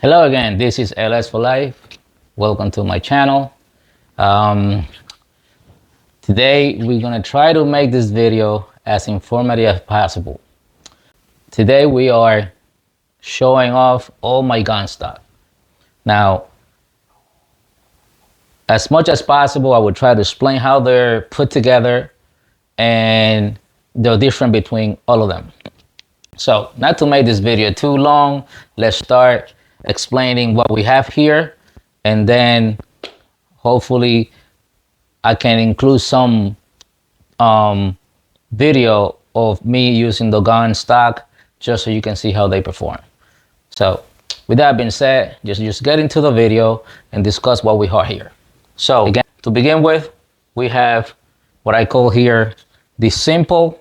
Hello again, this is Ls4life. Welcome to my channel. Today we're gonna try to make this video as informative as possible. Today we are showing off all my gun stock. Now, as much as possible, I will try to explain how they're put together and the difference between all of them. So, not to make this video too long, let's start explaining what we have here, and then hopefully I can include some video of me using the gun stock just so you can see how they perform. So with that being said, just get into the video and discuss what we have here. So again, to begin with, we have what I call here the simple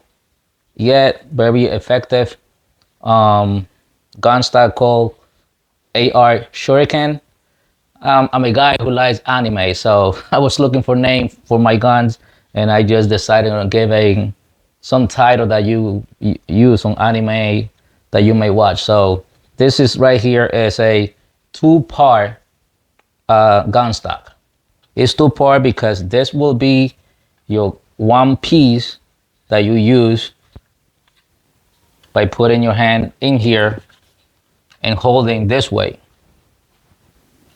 yet very effective gun stock called AR Shuriken. I'm a guy who likes anime, so I was looking for name for my guns, and I just decided on giving some title that you use on anime that you may watch. So this is right here is a two-part gun stock. It's two-part because this will be your one piece that you use by putting your hand in here and holding this way.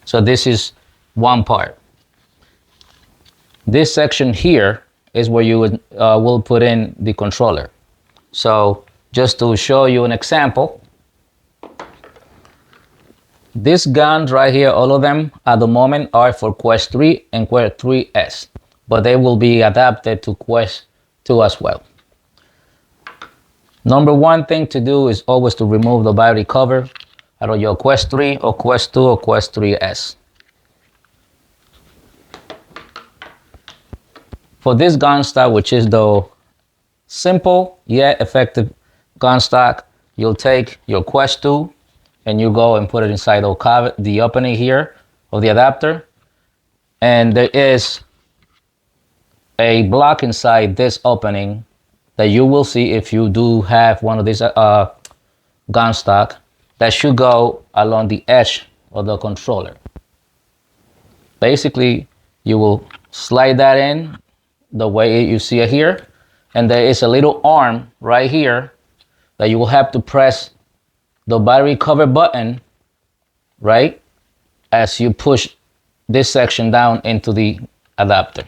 So this is one part. This section here is where you will put in the controller. So just to show you an example, these guns right here, all of them at the moment are for Quest 3 and Quest 3S, but they will be adapted to Quest 2 as well. Number one thing to do is always to remove the battery cover out of your Quest 3 or Quest 2 or Quest 3S. For this gun stock, which is the simple yet effective gun stock, you'll take your Quest 2 and you go and put it inside the opening here of the adapter. And there is a block inside this opening that you will see if you do have one of these gun stock that should go along the edge of the controller. Basically, you will slide that in the way you see it here, and there is a little arm right here that you will have to press the battery cover button, right, as you push this section down into the adapter.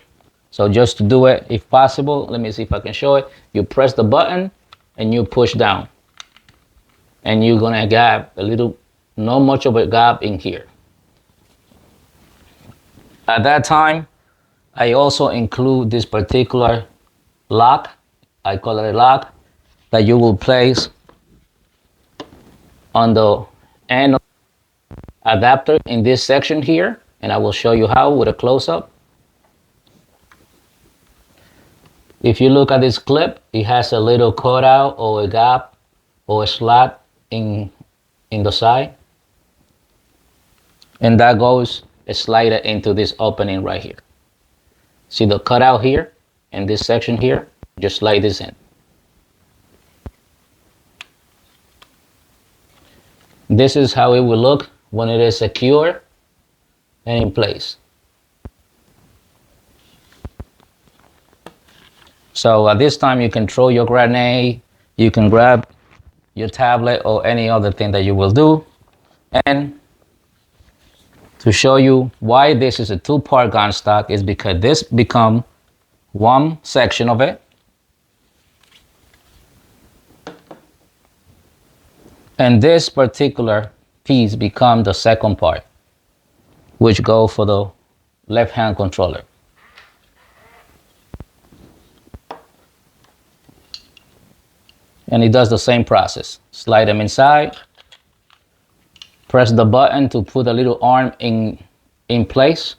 So just to do it, if possible, let me see if I can show it. You press the button and you push down, and you're gonna gap a little, not much of a gap in here. At that time, I also include this particular lock, I call it a lock, that you will place on the end of the adapter in this section here, and I will show you how with a close-up. If you look at this clip, it has a little cutout or a gap or a slot in the side, and that goes slide it into this opening right here. See the cutout here and this section here? Just slide this in. This is how it will look when it is secure and in place. So at this time you can throw your grenade, you can grab your tablet or any other thing that you will do. And to show you why this is a two-part gun stock is because this become one section of it, and this particular piece become the second part, which go for the left hand controller. And it does the same process. Slide them inside, press the button to put a little arm in place,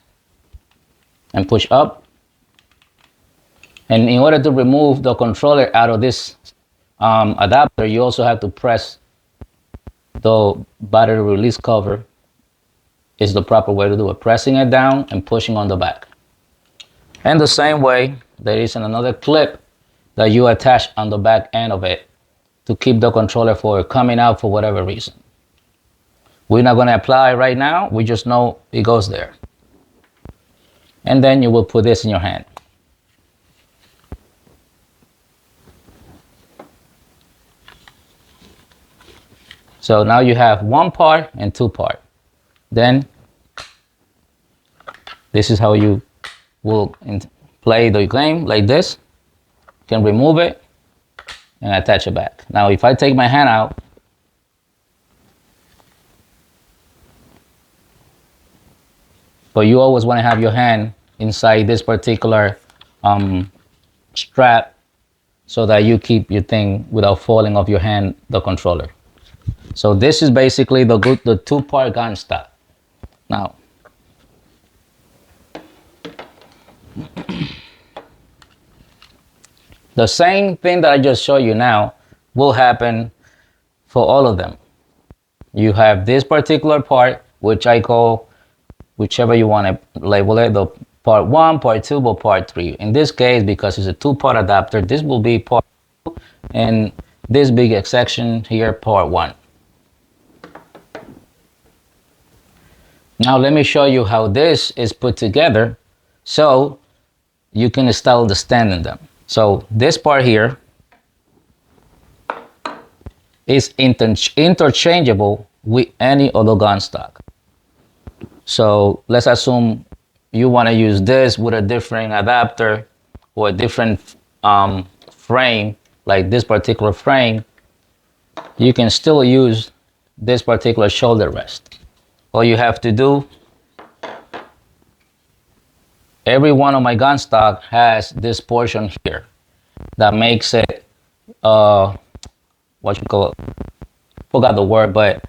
and push up. And in order to remove the controller out of this adapter, you also have to press the battery release cover. Is the proper way to do it. Pressing it down and pushing on the back. And the same way, there is another clip that you attach on the back end of it to keep the controller for coming out for whatever reason. We're not going to apply right now. We just know it goes there. And then you will put this in your hand. So now you have one part and two part. Then this is how you will play the game like this. You can remove it and attach it back. Now if I take my hand out, but you always want to have your hand inside this particular strap so that you keep your thing without falling off your hand, the controller. So this is basically the two-part gun stock. Now, the same thing that I just showed you now will happen for all of them. You have this particular part, which I call, whichever you want to label it, the part 1, part 2, or part 3. In this case, because it's a two-part adapter, this will be part 2, and this big section here, part 1. Now let me show you how this is put together so you can start understanding them. So this part here is interchangeable with any other gun stock. So let's assume you want to use this with a different adapter or a different frame, like this particular frame. You can still use this particular shoulder rest. All you have to do, every one of my gun stock has this portion here that makes it, what you call it, forgot the word, but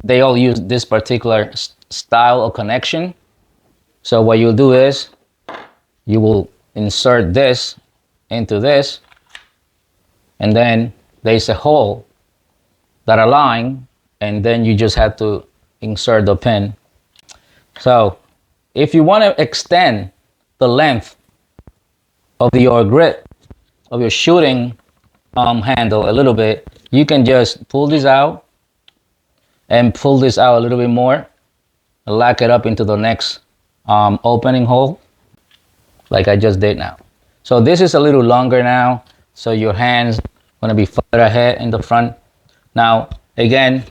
they all use this particular style of connection. So what you'll do is you will insert this into this, and then there's a hole that align, and then you just have to insert the pin. So if you want to extend the length of your grip of your shooting handle a little bit, you can just pull this out and pull this out a little bit more, lock it up into the next opening hole like I just did now. So this is a little longer now, so your hands going to be further ahead in the front. Now again,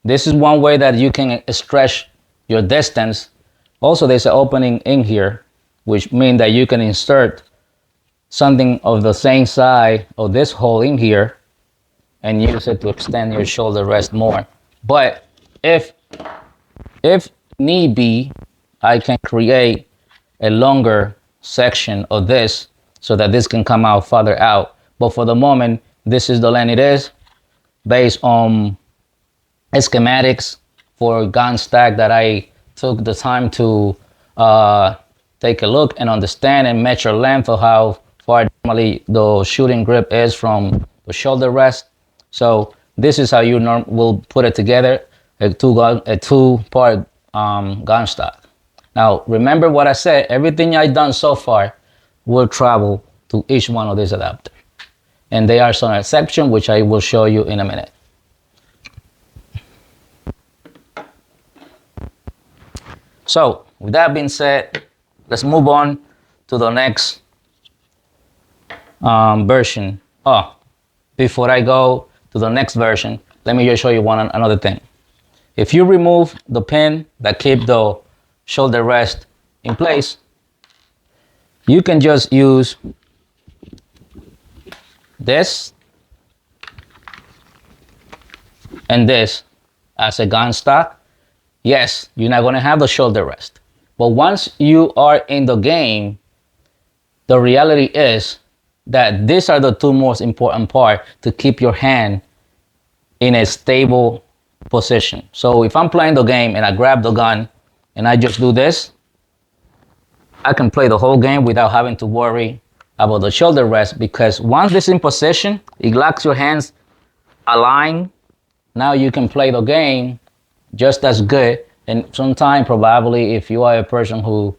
this is one way that you can stretch your distance. Also, there's an opening in here, which means that you can insert something of the same size of this hole in here and use it to extend your shoulder rest more. But if need be, I can create a longer section of this so that this can come out farther out. But for the moment, this is the length it is based on schematics for gun stock that I took the time to take a look and understand and measure length of how far normally the shooting grip is from the shoulder rest. So this is how you will put it together, a two-part gun stock. Now remember what I said, everything I've done so far will travel to each one of these adapters. And there are some exceptions which I will show you in a minute. So with that being said, let's move on to the next version. Before I go to the next version, let me just show you another thing. If you remove the pin that keeps the shoulder rest in place, you can just use this and this as a gun stock. Yes, you're not going to have the shoulder rest. But once you are in the game, the reality is that these are the two most important parts to keep your hand in a stable position. So if I'm playing the game and I grab the gun and I just do this, I can play the whole game without having to worry about the shoulder rest, because once this is in position, it locks your hands aligned. Now you can play the game just as good. And sometimes probably if you are a person who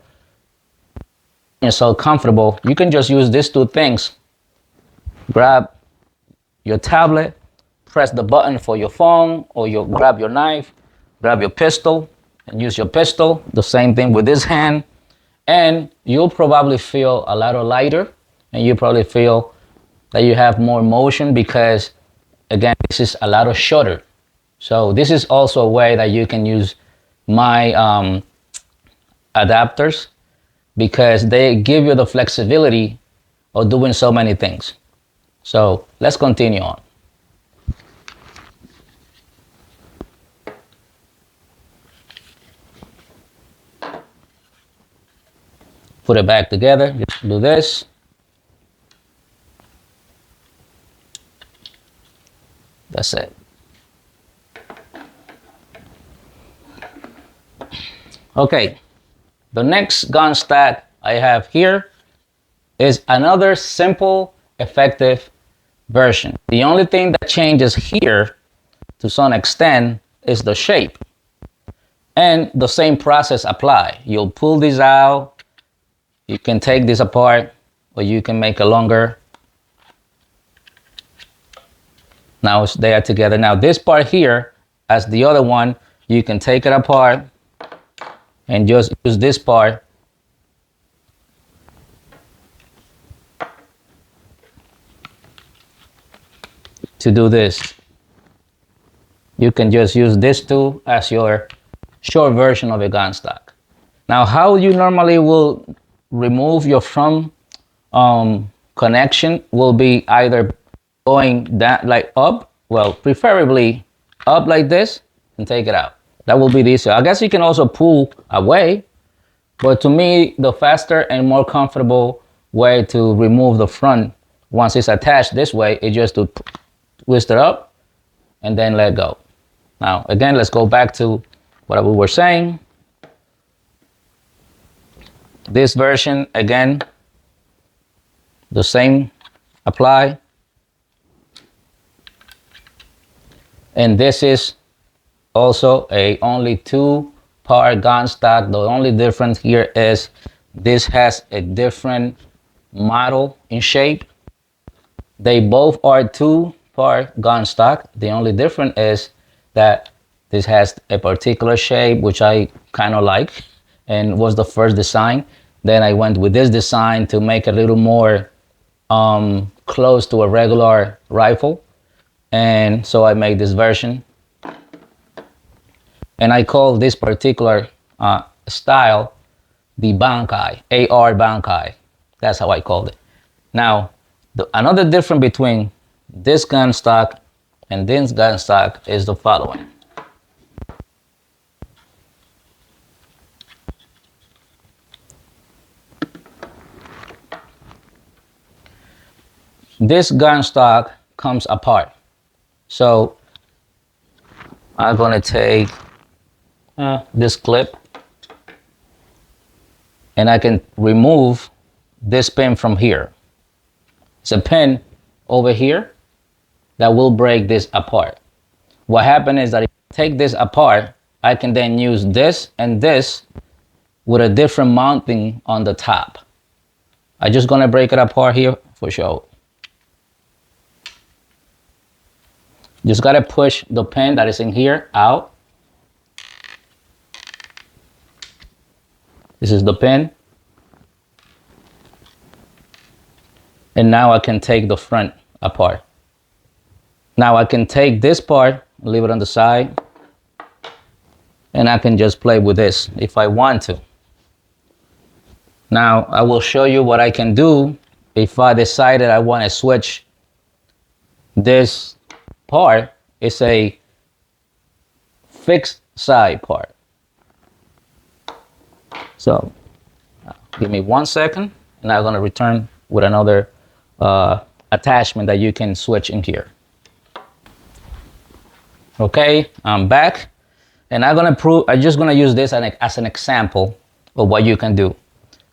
is so comfortable, you can just use these two things. Grab your tablet, press the button for your phone, or you grab your knife, grab your pistol and use your pistol. The same thing with this hand. And you'll probably feel a lot lighter, and you probably feel that you have more motion because, again, this is a lot shorter. So this is also a way that you can use my adapters, because they give you the flexibility of doing so many things. So let's continue on. Put it back together, just do this. That's it. Okay, the next gun stack I have here is another simple, effective version. The only thing that changes here to some extent is the shape. And the same process apply. You'll pull this out. You can take this apart, or you can make a longer. Now they are together. Now this part here, as the other one, you can take it apart and just use this part to do this. You can just use this tool as your short version of a gun stock. Now, how you normally will remove your front connection will be either going down, like up, well, preferably up like this, and take it out. That will be the easier. I guess you can also pull away, but to me, the faster and more comfortable way to remove the front once it's attached this way is just to twist it up and then let go. Now, again, let's go back to what we were saying. This version, again, the same apply. And this is also a only 2-part gun stock. The only difference here is this has a different model in shape. They both are 2-part gun stock. The only difference is that this has a particular shape, which I kind of like, and was the first design. Then I went with this design to make it a little more close to a regular rifle. And so I made this version. And I call this particular style the Bankai, AR Bankai. That's how I called it. Now, another difference between this gun stock and this gun stock is the following. This gun stock comes apart. So I'm gonna take this clip, and I can remove this pin from here. It's a pin over here that will break this apart. What happened is that if I take this apart, I can then use this and this with a different mounting on the top. I'm just gonna break it apart here for show. Just gotta push the pin that is in here out. This is the pin. And now I can take the front apart. Now I can take this part, leave it on the side, and I can just play with this if I want to. Now I will show you what I can do if I decided I want to switch this part. Is a fixed side part. So give me 1 second, and I'm gonna return with another attachment that you can switch in here. Okay, I'm back, and I'm just gonna use this as an example of what you can do.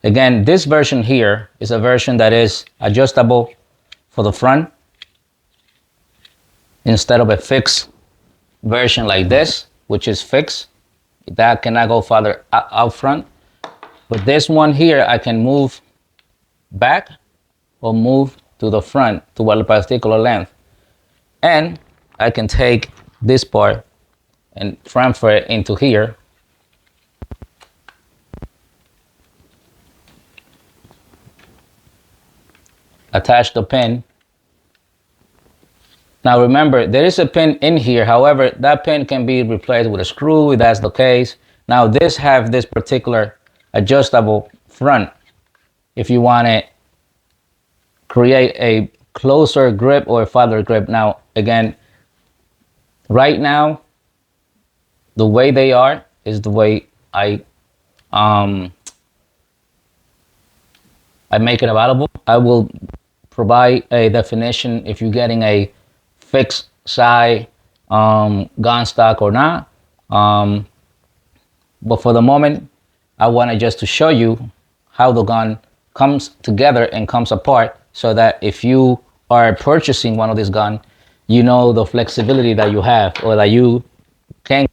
Again, this version here is a version that is adjustable for the front instead of a fixed version like this, which is fixed. That cannot go farther out front. But this one here, I can move back or move to the front to a particular length. And I can take this part and transfer it into here. Attach the pin. Now remember, there is a pin in here. However, that pin can be replaced with a screw if that's the case. Now this have this particular adjustable front. If you want to create a closer grip or a farther grip. Now again, right now, the way they are is the way I make it available. I will provide a definition if you're getting a fixed side gun stock or not. But for the moment, I wanted just to show you how the gun comes together and comes apart, so that if you are purchasing one of these guns, you know the flexibility that you have, or that you can.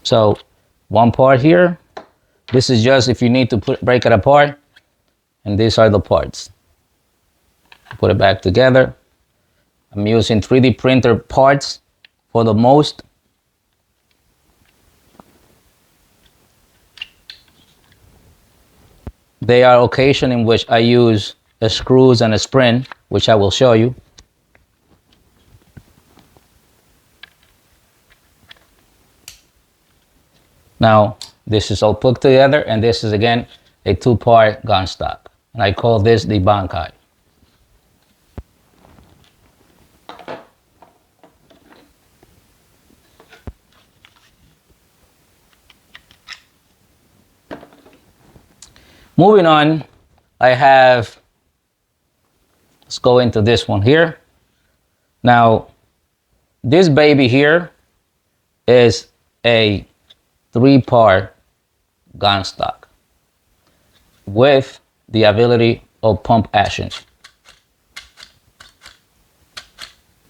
So one part here, this is just if you need to break it apart, and these are the parts. Put it back together. I'm using 3D printer parts for the most. There are occasions in which I use screws and a spring, which I will show you. Now, this is all put together, and this is again a two-part gun stock, and I call this the Bankai. Moving on, I have, let's go into this one here. Now, this baby here is a three-part gun stock with the ability of pump action.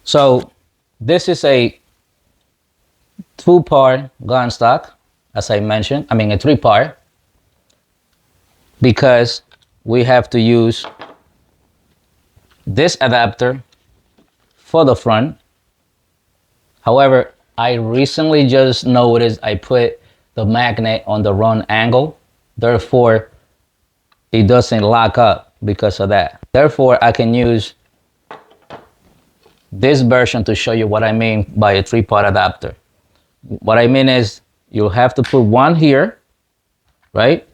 So this is a two-part gun stock, as I mentioned. I mean a three-part, because we have to use this adapter for the front. However, I recently just noticed I put the magnet on the wrong angle. Therefore, it doesn't lock up because of that. Therefore, I can use this version to show you what I mean by a three-part adapter. What I mean is you'll have to put one here, right?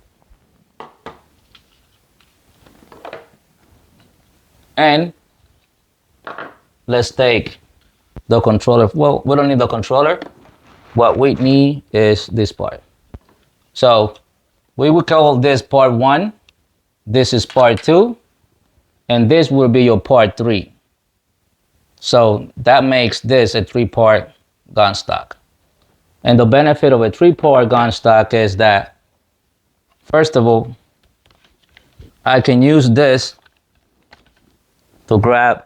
And let's take the controller. Well, we don't need the controller. What we need is this part. So we will call this part 1. This is part 2. And this will be your part 3. So that makes this a three-part gun stock. And the benefit of a three-part gun stock is that, first of all, I can use this to grab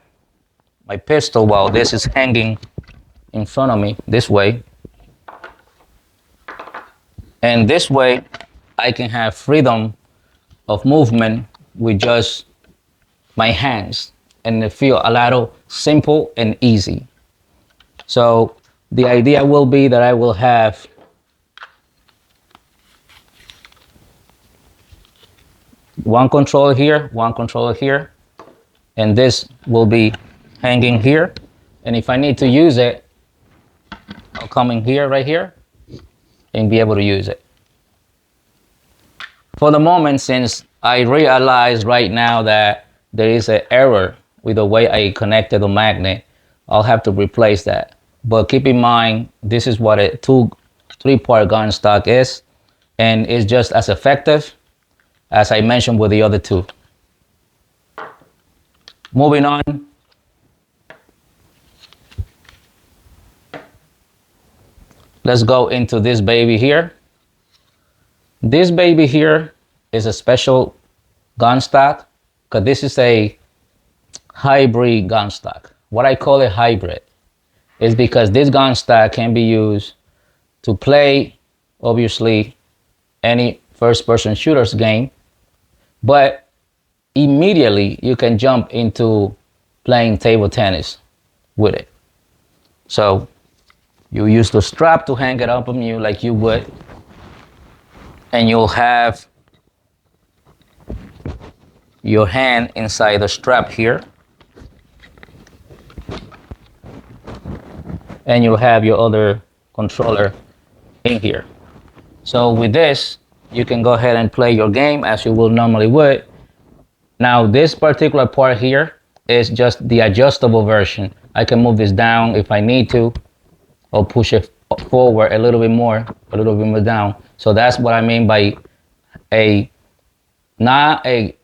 my pistol while this is hanging in front of me this way. And this way I can have freedom of movement with just my hands, and it feel a lot simple and easy. So the idea will be that I will have one controller here, one controller here, and this will be hanging here. And if I need to use it, I'll come in here, right here, and be able to use it. For the moment, since I realize right now that there is an error with the way I connected the magnet, I'll have to replace that. But keep in mind, this is what a three-part gun stock is, and it's just as effective as I mentioned with the other two. Moving on. Let's go into this baby here. This baby here is a special gun stock because this is a hybrid gun stock. What I call a hybrid is because this gun stock can be used to play, obviously, any first-person shooters game, but immediately you can jump into playing table tennis with it. So you use the strap to hang it up on you like you would, and you'll have your hand inside the strap here, and you'll have your other controller in here. So with this, you can go ahead and play your game as you will normally would. Now this particular part here is just the adjustable version. I can move this down if I need to, or push it forward a little bit more down. So that's what I mean by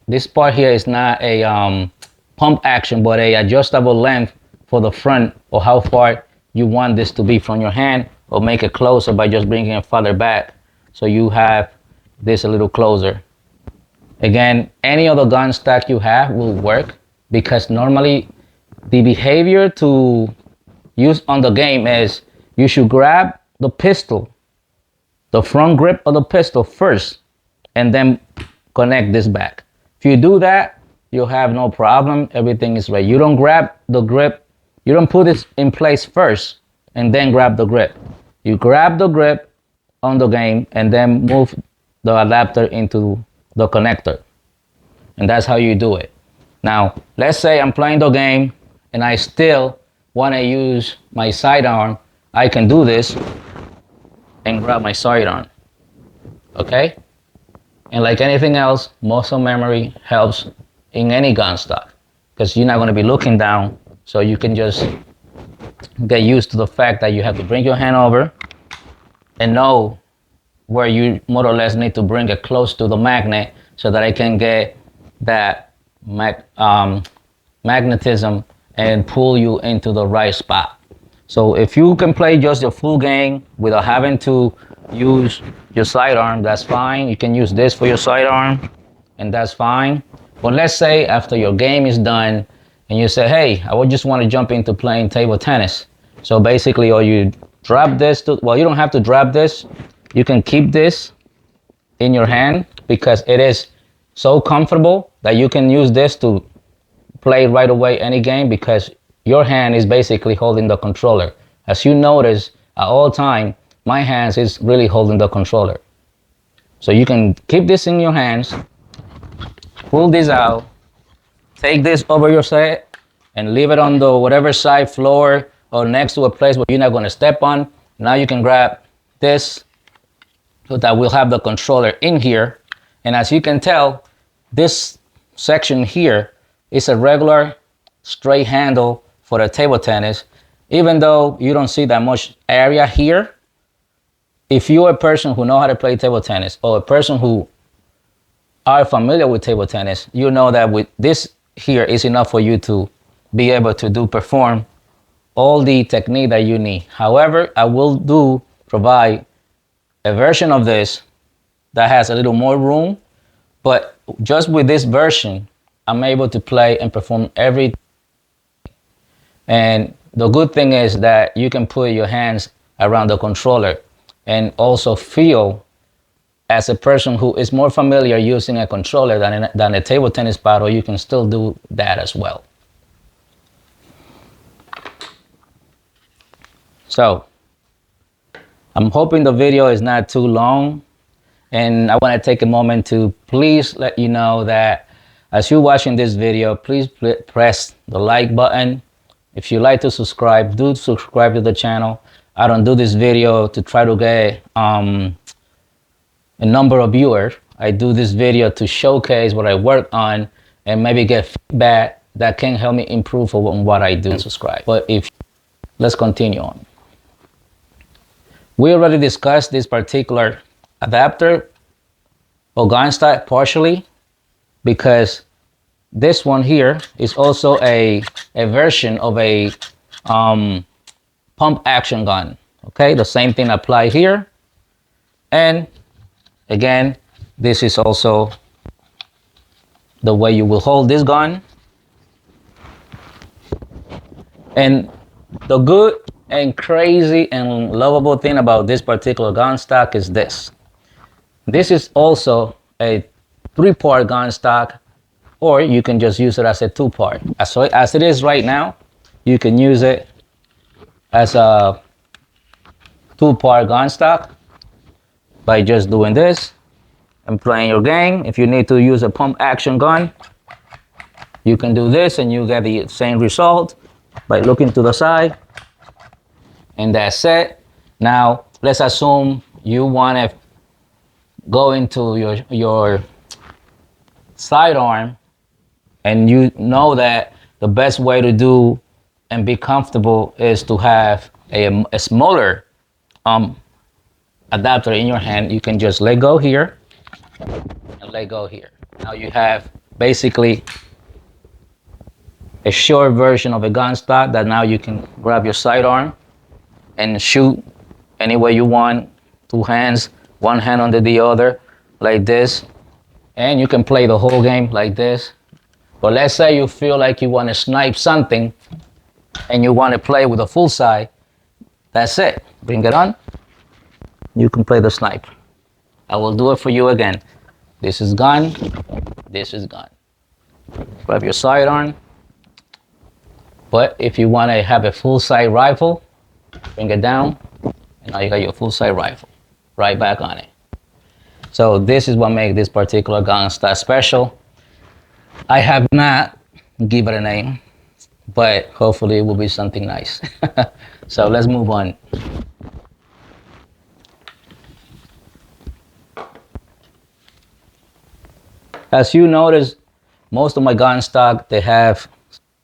this part here is not a pump action, but a adjustable length for the front, or how far you want this to be from your hand, or make it closer by just bringing it farther back. So you have this a little closer. Again, any other gun stock you have will work, because normally the behavior to use on the game is you should grab the pistol, the front grip of the pistol first, and then connect this back. If you do that, you'll have no problem. Everything is right. You don't grab the grip. You don't put it in place first and then grab the grip. You grab the grip on the game and then move the adapter into the connector. And that's how you do it. Now, let's say I'm playing the game and I still want to use my sidearm. I can do this and grab my sidearm. Okay? And like anything else, muscle memory helps in any gun stock, because you're not going to be looking down. So you can just get used to the fact that you have to bring your hand over and know where you more or less need to bring it close to the magnet, so that I can get that magnetism and pull you into the right spot. So if you can play just your full game without having to use your sidearm, that's fine. You can use this for your sidearm, and that's fine. But let's say after your game is done and you say, hey, I would just want to jump into playing table tennis. So basically, or you drop this to, well, you don't have to drop this. You can keep this in your hand, because it is so comfortable that you can use this to play right away any game, because your hand is basically holding the controller. As you notice, at all time, my hands is really holding the controller. So you can keep this in your hands, pull this out, take this over your set, and leave it on the whatever side floor or next to a place where you're not going to step on. Now you can grab this, so that we'll have the controller in here. And as you can tell, this section here is a regular straight handle for the table tennis. Even though you don't see that much area here, if you're a person who knows how to play table tennis, or a person who are familiar with table tennis, you know that with this here is enough for you to be able to perform all the technique that you need. However, I will provide a version of this that has a little more room, but just with this version, I'm able to play and perform everything. And the good thing is that you can put your hands around the controller and also feel, as a person who is more familiar using a controller than a table tennis paddle, you can still do that as well. So I'm hoping the video is not too long, and I want to take a moment to please let you know that as you're watching this video, please press the like button. If you like to subscribe, do subscribe to the channel. I don't do this video to try to get a number of viewers. I do this video to showcase what I work on and maybe get feedback that can help me improve on what I do. Subscribe. But let's continue on. We already discussed this particular adapter or gun stock partially, because this one here is also a version of a pump action gun. Okay, the same thing apply here. And again, this is also the way you will hold this gun. And the good and crazy and lovable thing about this particular gun stock is this. This is also a 3-part gun stock, or you can just use it as a 2-part. As it is right now, you can use it as a two-part gun stock by just doing this and playing your game. If you need to use a pump action gun, you can do this and you get the same result by looking to the side. And that's it. Now, let's assume you want to go into your sidearm, and you know that the best way to do and be comfortable is to have a smaller adapter in your hand. You can just let go here and let go here. Now you have basically a short version of a gun stock that now you can grab your sidearm and shoot any way you want. Two hands, one hand under the other, like this. And you can play the whole game like this. But let's say you feel like you want to snipe something and you want to play with a full sight. That's it. Bring it on. You can play the snipe. I will do it for you again. This is gun. This is gun. Grab your sidearm. But if you want to have a full sight rifle, bring it down. And now you got your full sight rifle. Right back on it. So this is what makes this particular gun stock special. I have not given it a name, but hopefully it will be something nice. So let's move on. As you notice, most of my gun stock, they have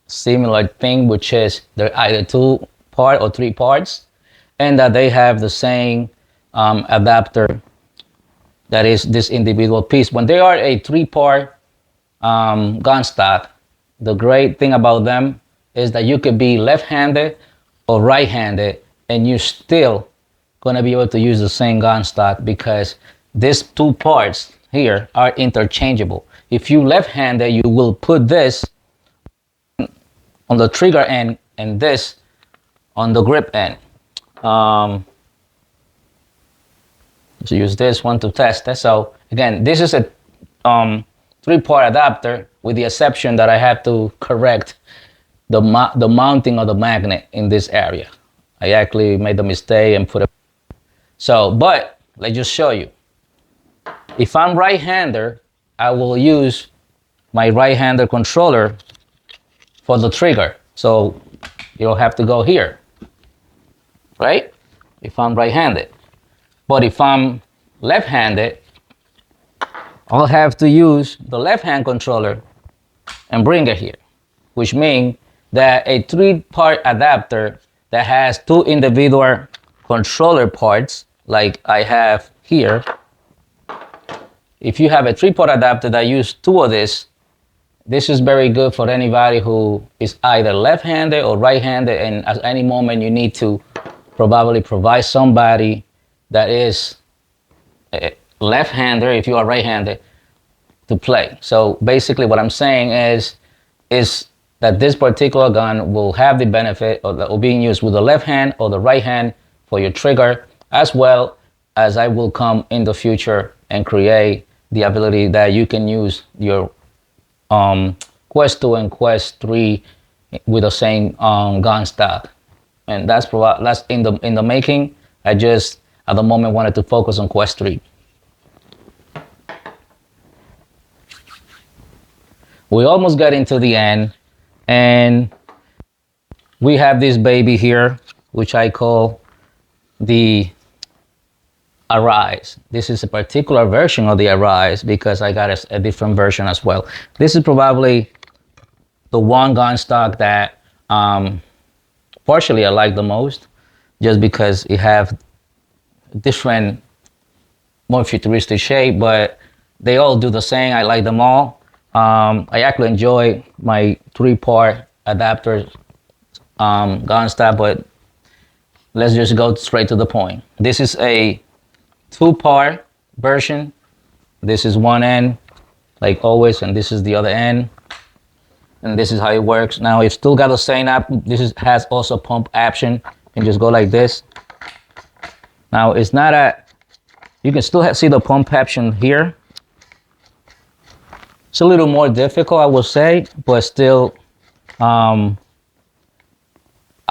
similar thing, which is they're either 2-part or 3 parts, and that they have the same adapter that is this individual piece. When they are a 3-part gun stock, the great thing about them is that you could be left-handed or right-handed and you're still going to be able to use the same gun stock, because these 2 parts here are interchangeable. If you left-handed, you will put this on the trigger end and this on the grip end. So use this one to test it. So again, this is a 3-part adapter, with the exception that I have to correct the mounting of the magnet in this area. I actually made the mistake and put it. So, but let's just show you. If I'm right-hander, I will use my right-hander controller for the trigger. So you'll have to go here, right? If I'm right-handed. But if I'm left-handed, I'll have to use the left-hand controller and bring it here, which means that a 3-part adapter that has 2 individual controller parts, like I have here, if you have a 3-part adapter that uses 2 of this is very good for anybody who is either left-handed or right-handed, and at any moment you need to probably provide somebody that is left-hander, if you are right-handed, to play. So basically what I'm saying is that this particular gun will have the benefit of being used with the left hand or the right hand for your trigger, as well as I will come in the future and create the ability that you can use your Quest 2 and Quest 3 with the same gun stock. And that's in the making. I just at the moment wanted to focus on Quest 3. We almost got into the end, and we have this baby here, which I call the Arise. This is a particular version of the Arise because I got a different version as well. This is probably the one gun stock that partially I like the most, just because it have different, more futuristic shape, but they all do the same. I like them all. I actually enjoy my 3-part adapter gun stock, but let's just go straight to the point. This is a 2-part version. This is one end, like always, and this is the other end. And this is how it works. Now it's still got the same app. Has also pump action. You can just go like this. Now it's not you can still see the pump action here. It's a little more difficult, I will say, but still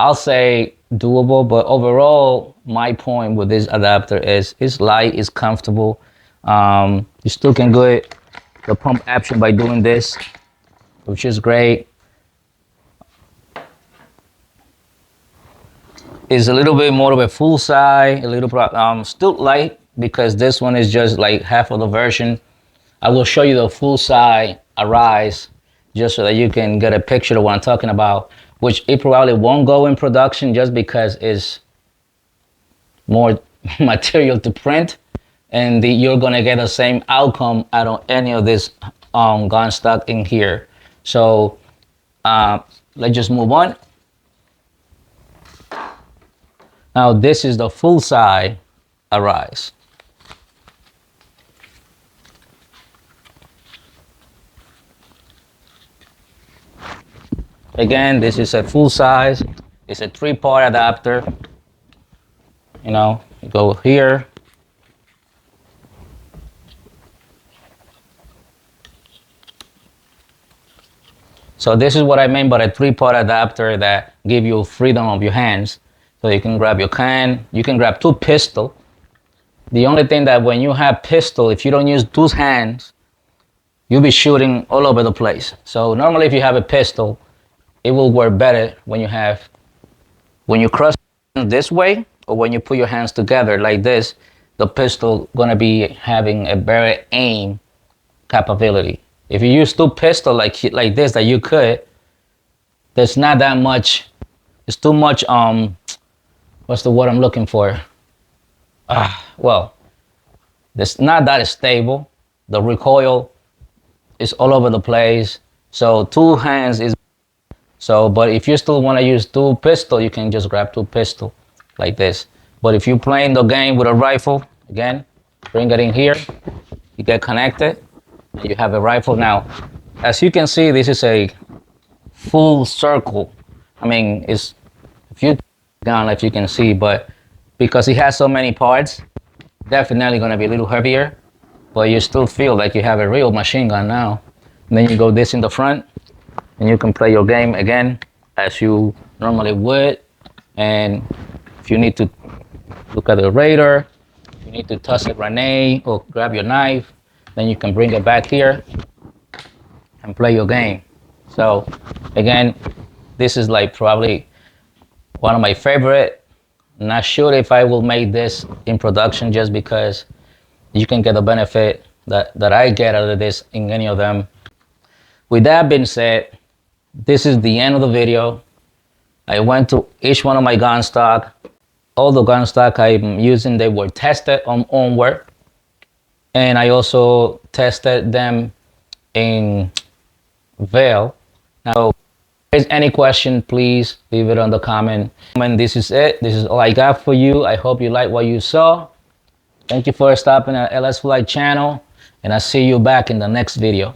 I'll say doable, but overall, my point with this adapter is it's light, it's comfortable. You still can get the pump action by doing this, which is great. It's a little bit more of a full size, a little still light because this one is just like half of the version. I will show you the full size Arise just so that you can get a picture of what I'm talking about, which it probably won't go in production just because it's more material to print, and you're gonna get the same outcome out of any of this gun stock in here. So let's just move on. Now this is the full size Arise. Again, this is a full size. It's a 3-part adapter. You know, you go here. So this is what I mean by a 3-part adapter that give you freedom of your hands. So you can grab your can, you can grab 2 pistols. The only thing that when you have pistol, if you don't use 2 hands, you'll be shooting all over the place. So normally if you have a pistol, it will work better when you cross this way or when you put your hands together like this, the pistol gonna be having a better aim capability. If you use 2 pistols like this that you could, there's not that much, it's too much, what's the word I'm looking for? Well, it's not that stable. The recoil is all over the place. So 2 hands is so, but if you still want to use 2 pistols, you can just grab 2 pistols like this. But if you're playing the game with a rifle, again, bring it in here, you get connected, and you have a rifle. Now, as you can see, this is a full circle. I mean, it's if you gun, if you can see, but because it has so many parts, definitely going to be a little heavier, but you still feel like you have a real machine gun now. And then you go this in the front, and you can play your game again as you normally would. And if you need to look at the radar, you need to toss a grenade or grab your knife, then you can bring it back here and play your game. So again, this is like probably one of my favorite. Not sure if I will make this in production just because you can get the benefit that I get out of this in any of them. With that being said, this is the end of the video. I went to each one of my gun stock. All the gun stock I'm using, they were tested on onward. And I also tested them in Vail. Now, if there's any question, please leave it on the comment. And this is it. This is all I got for you. I hope you like what you saw. Thank you for stopping at Ls4life channel. And I'll see you back in the next video.